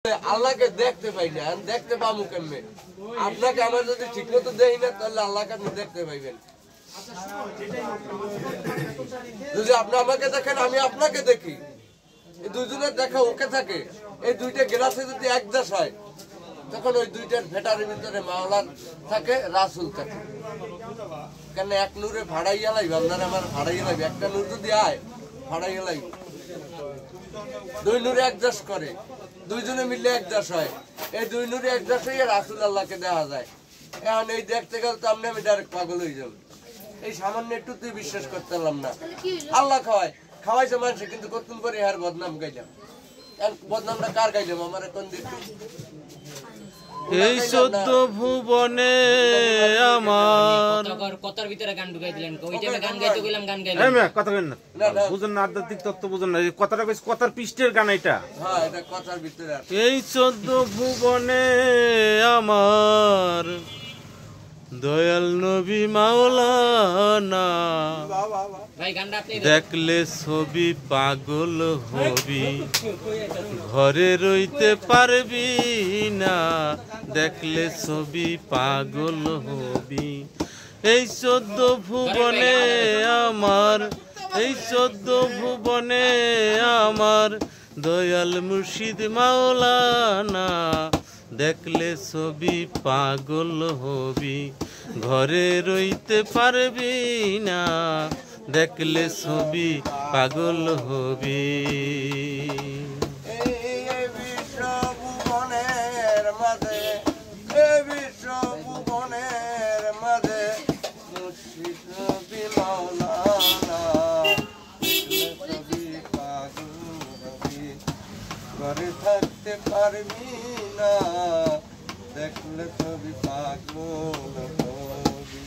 আল্লাহকে দেখতে পাই না, দেখতে পাবো কেমনে? আপনাকে আমরা যদি ঠিক মতো দেই না তাহলে আল্লাহকে আপনি দেখতে পাইবেন। যদি আপনি আমাকে দেখেন আমি আপনাকে দেখি, এই দুইজনের দেখা ওকে থাকে, এই দুইটা গ্লাসে যদি এক দেশ হয় তখন ওই দুইটার ভেটারের ভিতরে মাওলার থাকে, রাসূল থাকে। কেন এক নূরে ভাড়াইয়া লাইব, আপনারা আমার ভাড়াইয়া লাইব, একটা নূর যদি আয় ভাড়াইয়া লাইব, দুই নূরে এক দেশ করে, দুইজনে মিলে এক দেশ হয়, এই দুই নূরে এক দেশ হয়ে রাসূল আল্লাহকে দেখা যায়। এখন এই দেখতে গেলে তো আমি ডাইরেক্ট পাগল হয়ে যাব। এই সামান্য একটু তুই বিশ্বাস করতে পারলাম না। আল্লাহ খাওয়াইছে মানুষ, কিন্তু কতক্ষণ করে আর বদনাম গাইলাম। বদনামটা কার গাইলাম? আমার এখন দেখি এই 14 ভুবনে আমার কথার ভিতরে গান ঢুকাই দিলেন, ওই টাইমে গান গাইতে গেলাম, গান গাইলাম। এই মেয়ে কথা কইন না, বুঝেন না, আধ্যাত্মিক তত্ত্ব বুঝেন না। এই কথাটা কইছ, কথার পৃষ্ঠের গান এটা। হ্যাঁ, এটা কথার ভিতরে আছে। এই 14 ভুবনে আমার দয়াল নবী মাওলানা, দেখলে ছবি পাগল হবি, ঘরে রইতে পারবি না, দেখলে ছবি পাগল হবি। এই 14 ভুবনে আমার, এই 14 ভুবনে আমার দয়াল মুর্শিদ মাওলানা, দেখলে ছবি পাগল হবি, ঘরে রইতে পারবি না, দেখলে ছবি পাগল হবি। এই বিশ্ব ভুবনের মাঝে, এই বিশ্ব ভুবনের মাঝে মুর্শিদ নবী মাওলানা, ছবি পাগল হবি, ঘরে থাকতে পারবি না, দেখলে ছবি পাগল হবি।